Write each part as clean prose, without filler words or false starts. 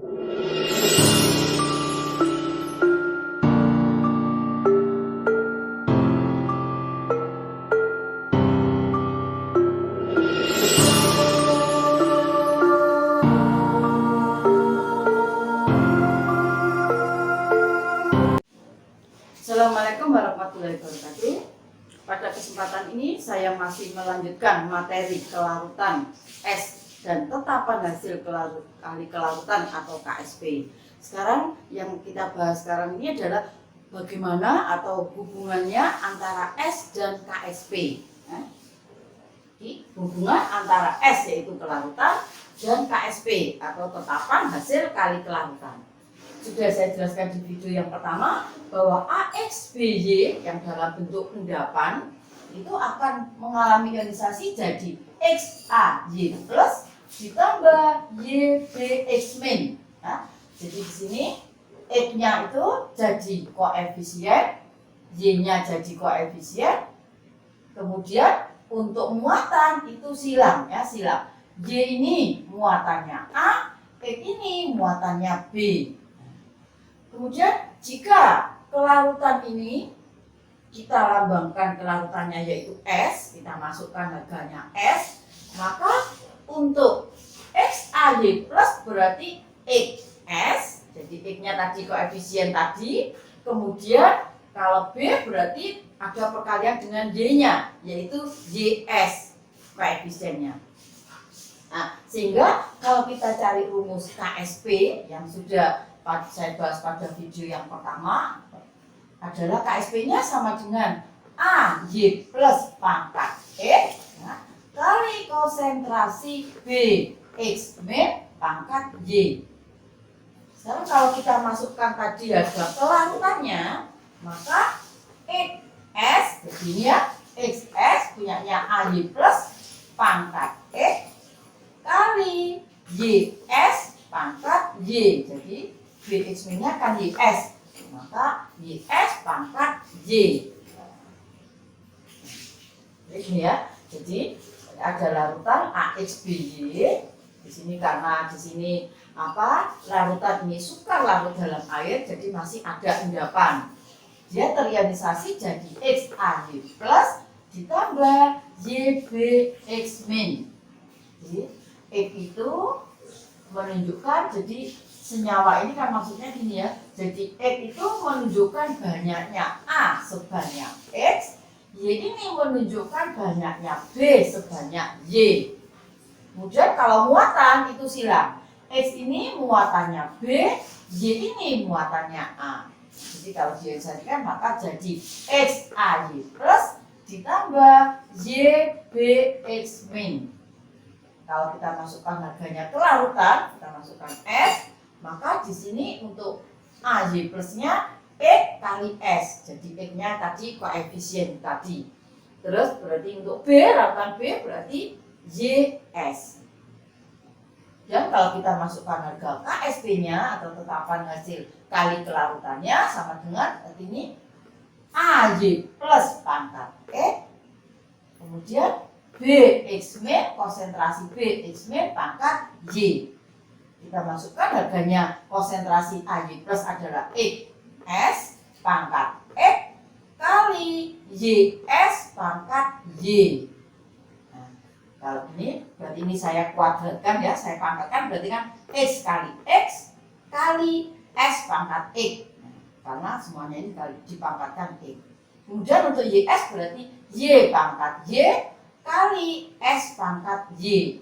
Assalamualaikum warahmatullahi wabarakatuh. Pada kesempatan ini saya masih melanjutkan materi kelarutan es dan tetapan hasil kali kelarutan atau KSP. Sekarang yang kita bahas sekarang ini adalah bagaimana atau hubungannya antara es dan KSP. Hubungan antara es yaitu kelarutan dan KSP atau tetapan hasil kali kelarutan. Sudah saya jelaskan di video yang pertama bahwa AXBY yang dalam bentuk endapan itu akan mengalami ionisasi jadi XAY plus ditambah YBX min. Nah, jadi di sini X-nya itu jadi koefisien, Y-nya jadi koefisien. Kemudian untuk muatan itu silang ya, silang. Y ini muatannya A, X ini muatannya B. Kemudian jika kelarutan ini kita lambangkan kelarutannya yaitu S, kita masukkan harganya S, maka untuk XAY plus berarti XS, jadi X-nya tadi koefisien tadi, kemudian kalau B berarti ada perkalian dengan Y-nya yaitu YS koefisiennya. Nah, sehingga kalau kita cari rumus KSP yang sudah saya bahas pada video yang pertama adalah KSP-nya sama dengan AY plus pangkat X kali konsentrasi B X min pangkat Y. Sekarang kalau kita masukkan tadi harga kelarutannya, maka XS, jadi ini ya, XS punyanya AY plus pangkat X kali YS pangkat Y. Jadi BX min-nya kan YS, maka YS pangkat Y. Ini ya, jadi ada larutan AXBY. Di sini karena di sini larutan ini sukar larut dalam air, jadi masih ada endapan. Dia terionisasi jadi XAY plus ditambah YBX min. Jadi X itu menunjukkan jadi senyawa ini kan maksudnya gini ya. Jadi X itu menunjukkan banyaknya A sebanyak X, Y ini menunjukkan banyaknya B sebanyak Y. Kemudian kalau muatan itu silang. X ini muatannya B, Y ini muatannya A. Jadi kalau dionisasikan maka jadi XAY plus ditambah YBX min. Kalau kita masukkan harganya ke larutan, kita masukkan S, maka di sini untuk AY plusnya X kali S. Jadi X-nya tadi koefisien tadi. Terus berarti untuk B, larutan B berarti YS. Dan kalau kita masukkan harga KSP-nya atau tetapan hasil kali kelarutannya sama dengan seperti ini AY plus pangkat X. Kemudian BX min, konsentrasi BX min pangkat Y. Kita masukkan harganya konsentrasi AY plus adalah XS pangkat X kali YS pangkat Y. Nah, kalau ini berarti ini saya kuadratkan ya, saya pangkatkan berarti kan X kali X kali S pangkat X. Nah, karena semuanya ini dipangkatkan X. Kemudian untuk YS berarti Y pangkat Y kali S pangkat Y.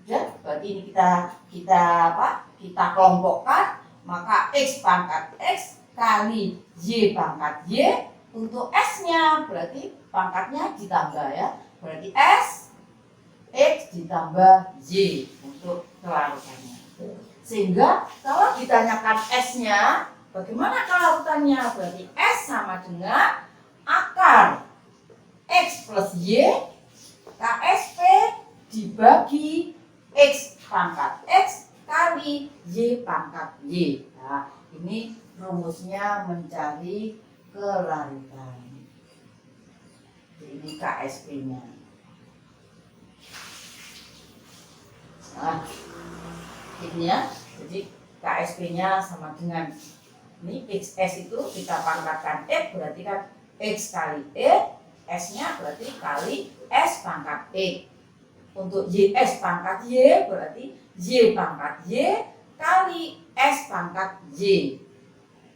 Dan berarti ini kita kelompokkan, maka X pangkat X kali Y pangkat Y. Untuk S-nya berarti pangkatnya ditambah ya. Berarti S X ditambah Y untuk kelarutannya. Sehingga kalau ditanyakan S-nya, bagaimana kelarutannya? Berarti S sama dengan akar X plus Y KSP dibagi X pangkat X kali Y pangkat Y. Nah, ini rumusnya mencari kelarutan. Ini KSP-nya. Nah, Ini ya. Jadi KSP-nya sama dengan ini XS itu kita pangkatkan X, berarti kan X kali S-nya berarti kali S pangkat X. Untuk YS pangkat Y berarti Y pangkat Y kali S pangkat Y.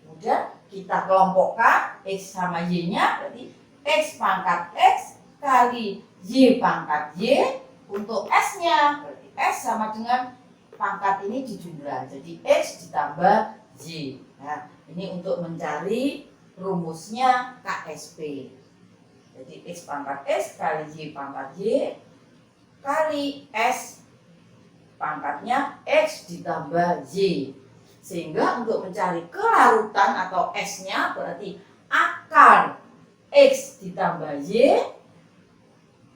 Kemudian kita kelompokkan X sama Y-nya berarti X pangkat X kali Y pangkat Y. Untuk S-nya berarti S sama dengan pangkat ini dijumlah, jadi X ditambah Y. Nah, ini untuk mencari rumusnya KSP. Jadi X pangkat X kali Y pangkat Y kali S pangkatnya X ditambah Y. Sehingga untuk mencari kelarutan atau S-nya berarti akar X ditambah Y,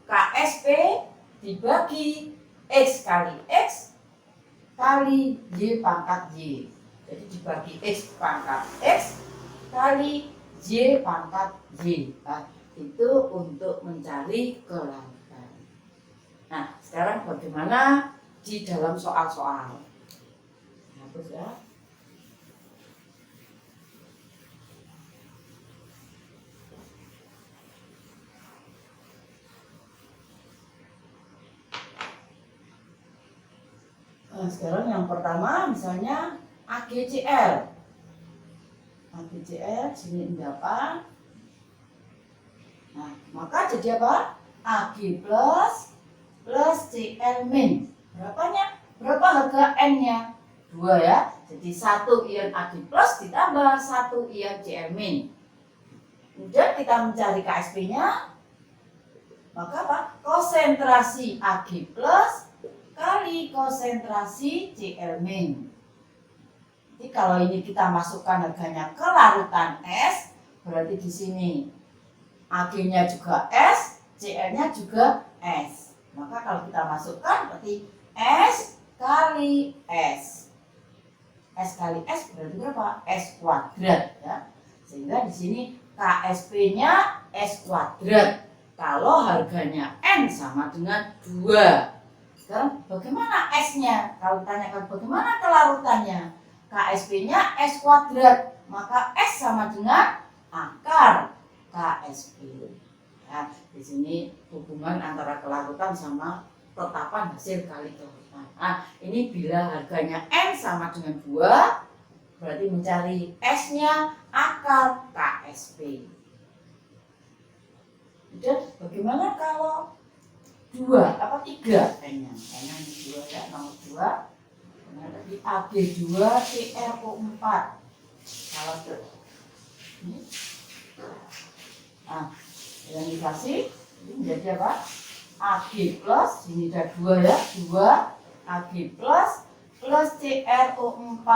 KSP dibagi X kali X kali Y pangkat Y. Jadi dibagi X pangkat X kali Y pangkat Y. Nah, itu untuk mencari kelarutan. Nah, sekarang bagaimana di dalam soal-soal? Hapus ya. Nah, sekarang yang pertama misalnya AGCL. AGCL sini endapan. Nah, maka jadi apa? AG plus CL min. Berapanya? Berapa harga N-nya? 2 ya. Jadi 1 ion AG plus ditambah 1 ion CL min. Kemudian kita mencari KSP-nya. Maka apa? Konsentrasi AG plus kali konsentrasi CL min. Jadi kalau ini kita masukkan harganya ke larutan S, berarti di sini AG-nya juga S, CL-nya juga S. Maka kalau kita masukkan berarti S kali S. S kali S berarti berapa? S kuadrat ya. Sehingga di sini KSP-nya S kuadrat. Kalau harganya N sama dengan 2. Sekarang bagaimana S-nya? Kalau ditanyakan bagaimana kelarutannya? KSP-nya S kuadrat. Maka S sama dengan akar KSP. Nah, di sini hubungan antara kelarutan sama tetapan hasil kali kelarutan. Nah, ini bila harganya N sama dengan 2, berarti mencari S-nya akar KSP. Kemudian bagaimana kalau 2 apa 3 N-nya? N-nya 2 ya, nomor 2. Nah, tadi AG2 CRO4. Kalau ini. Nah, yang dikasih ini menjadi apa? AG plus, ini ada 2 ya, 2 AG plus CRO4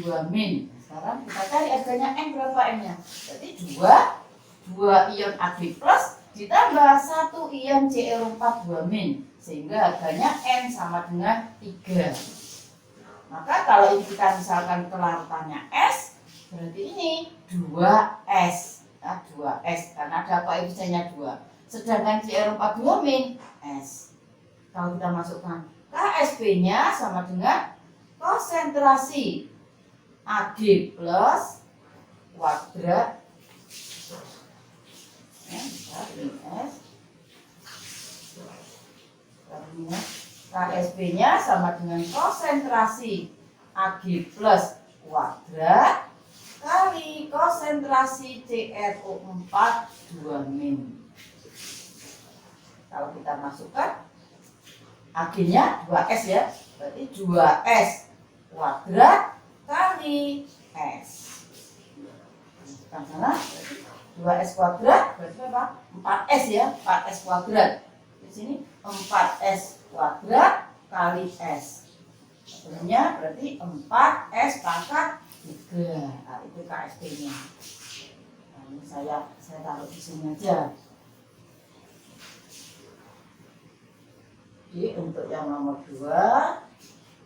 2 min. Sekarang kita cari harganya N berapa N-nya? Berarti 2 ion AG plus ditambah 1 ion CRO4 2 min. Sehingga harganya N sama dengan 3. Maka kalau ini kita misalkan kelarutannya S, berarti ini 2S. Nah, 2S karena ada koefisiennya 2. Sedangkan CR4 2 min S. Kalau kita masukkan KSP-nya sama dengan konsentrasi AG plus kuadrat S. KSP-nya sama dengan konsentrasi AG plus kuadrat kali konsentrasi CRO4 2 min. Kalau kita masukkan AG-nya 2S ya, berarti 2S kuadrat kali S. Masukkan sana, berarti 2S kuadrat berarti apa? 4S ya, 4S kuadrat. Di sini 4S kuadrat kali S. Sebenarnya berarti 4S pangkat 3. Nah, itu KSP-nya. Nah, ini saya taruh di sini aja. Jadi untuk yang nomor 2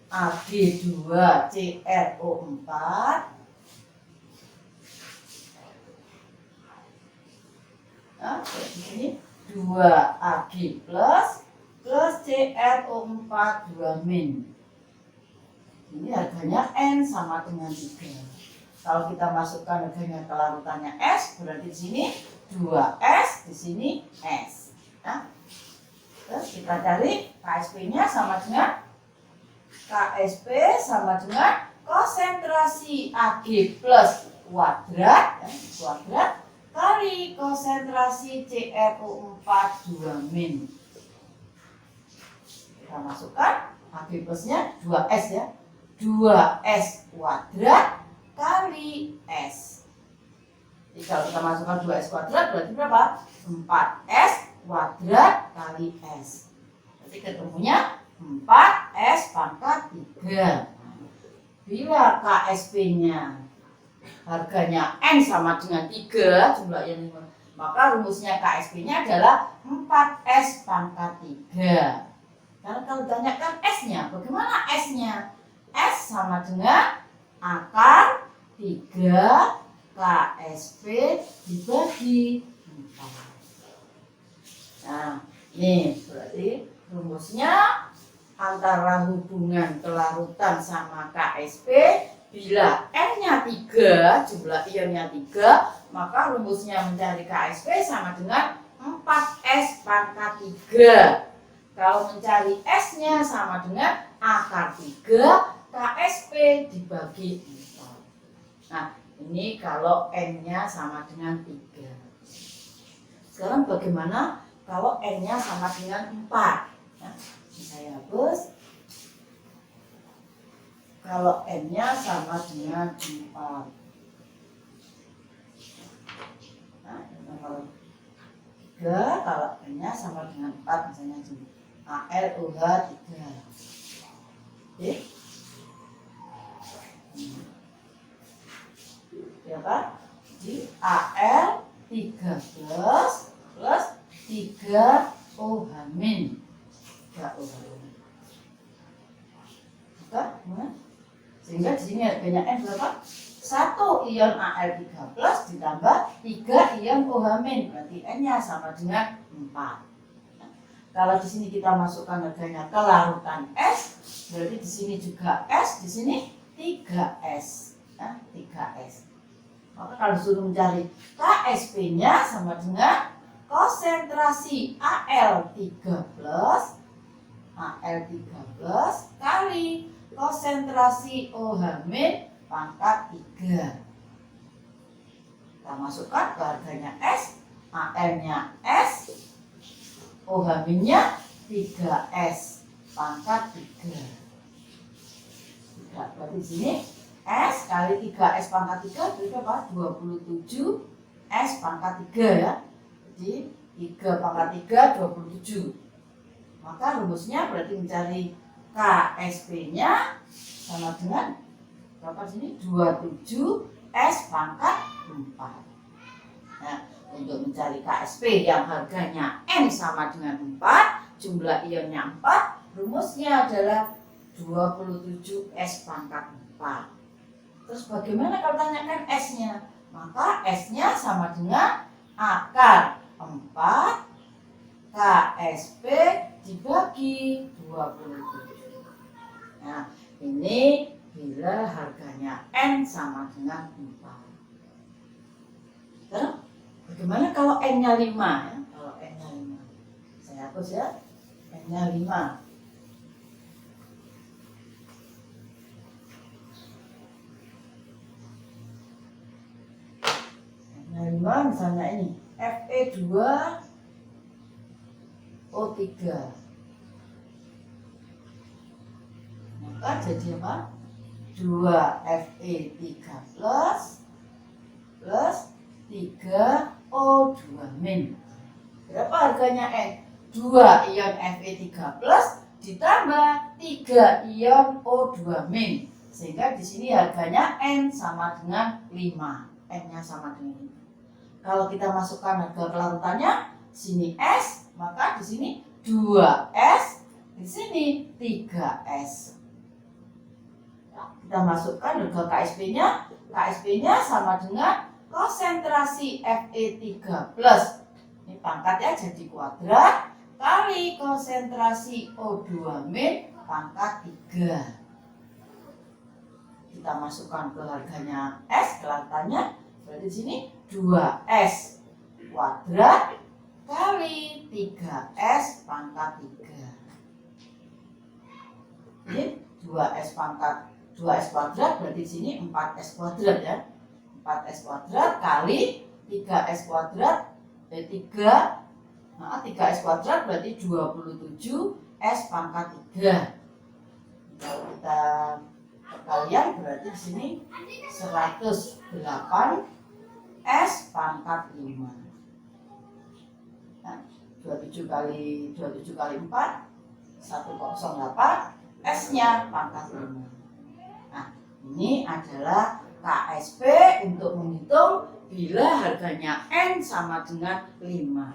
AG2 CRO4 nah, di sini 2 AG plus CRO4 2 min. Ini harganya N sama dengan 3. Kalau kita masukkan harganya ke larutannya S, berarti di sini 2S, di sini S. Nah, terus kita cari KSP-nya sama dengan konsentrasi Ag plus kuadrat, kuadrat kali konsentrasi CrO4 2-. Kita masukkan Ag plusnya 2S ya. 2S kuadrat kali S. Jadi kalau kita masukkan 2S kuadrat berarti berapa? 4S kuadrat kali S. Jadi ketemunya 4S pangkat 3. Bila KSP-nya harganya N sama dengan 3 jumlah yang 5, maka rumusnya KSP-nya adalah 4S pangkat 3. Karena kalau ditanyakan S-nya, bagaimana S-nya? S sama dengan akar 3 KSP dibagi 4. Nah, ini berarti rumusnya antara hubungan kelarutan sama KSP. Bila N-nya 3, jumlah ionnya 3, maka rumusnya mencari KSP sama dengan 4S pangkat 3. Kalau mencari S-nya sama dengan akar 3 KSP dibagi 4. Nah, ini kalau N-nya sama dengan 3. Sekarang bagaimana kalau N-nya sama dengan 4? Nah, saya hapus. Kalau N-nya sama dengan 4. Nah, nomor 3, kalau N-nya sama dengan 4, misalnya gini. AlOH 3. Oke. Ya kan? Jadi Al 3 plus 3OH min. 3OH min. Oke, sehingga di sini harganya N berapa? 1 ion Al3 plus ditambah 3 ion OH min. Berarti N-nya sama dengan 4. Kalau di sini kita masukkan harganya ke larutan S, berarti di sini juga S, di sini 3S. Nah, 3S. Maka kalau disuruh mencari KSP-nya sama dengan konsentrasi Al3 plus kali konsentrasi OH min pangkat 3. Kita masukkan ke harganya S, Al-nya S, OH min-nya 3S pangkat 3. Berarti di sini S kali 3S pangkat 3 berarti apa? 27S pangkat 3 ya. Jadi 3 pangkat 3 27. Maka rumusnya berarti mencari KSP-nya sama dengan berapa sini? 27S pangkat 4. Nah, untuk mencari KSP yang harganya N sama dengan 4, jumlah ionnya 4, rumusnya adalah 27S pangkat 4. Terus bagaimana kalau tanyakan S-nya? Maka S-nya sama dengan akar 4 KSP dibagi 27. Nah, ini bila harganya N sama dengan 4. Terus bagaimana kalau N-nya 5 ya? Kalau N-nya 5. Saya hapus ya. N-nya 5. N-nya 5 misalnya ini Fe2O3. Maka jadi apa? 2Fe3 plus 3O2 min. Berapa harganya N? 2 ion Fe3 plus ditambah 3 ion O2 min. Sehingga di sini harganya N sama dengan 5. N-nya sama dengan 5. Kalau kita masukkan harga kelarutannya, sini S, maka di sini 2S, di sini 3S. Kita masukkan harga KSP-nya. KSP-nya sama dengan konsentrasi Fe3 plus, ini pangkatnya jadi kuadrat, kali konsentrasi O2 min pangkat 3. kita masukkan ke harganya S, kelarutannya, berarti di sini 2S kuadrat kali 3S pangkat 3. Ini 2S kuadrat berarti di sini 4S kuadrat ya. 4S kuadrat kali 3S kuadrat 3S kuadrat berarti 27S pangkat 3. Kalau kita perkalian berarti di sini 108S pangkat 5. Nah, 27 kali 4 108, S-nya pangkat 5. Nah, ini adalah KSP untuk menghitung bila harganya N sama dengan 5.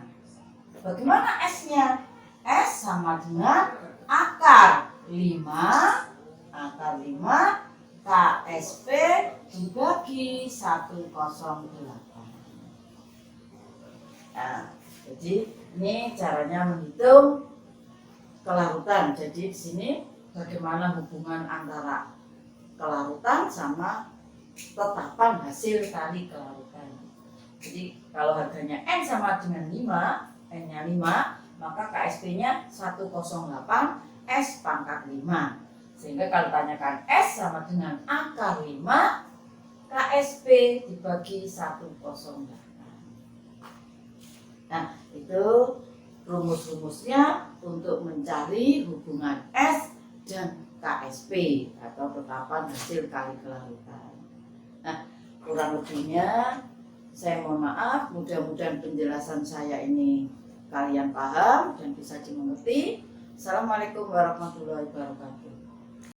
Bagaimana S-nya? S sama dengan akar 5 KSP dibagi 108. Nah, jadi ini caranya menghitung kelarutan. Jadi di sini bagaimana hubungan antara kelarutan sama tetapan hasil kali kelarutan. Jadi kalau harganya N sama dengan 5, N-nya 5, maka KSP-nya 108 S pangkat 5. Sehingga kalau tanyakan S sama dengan akar 5, KSP dibagi 108. Nah, itu rumus-rumusnya untuk mencari hubungan S dan KSP atau tetapan hasil kali kelarutan. Nah, kurang lebihnya saya mohon maaf, mudah-mudahan penjelasan saya ini kalian paham dan bisa dimengerti. Assalamualaikum warahmatullahi wabarakatuh.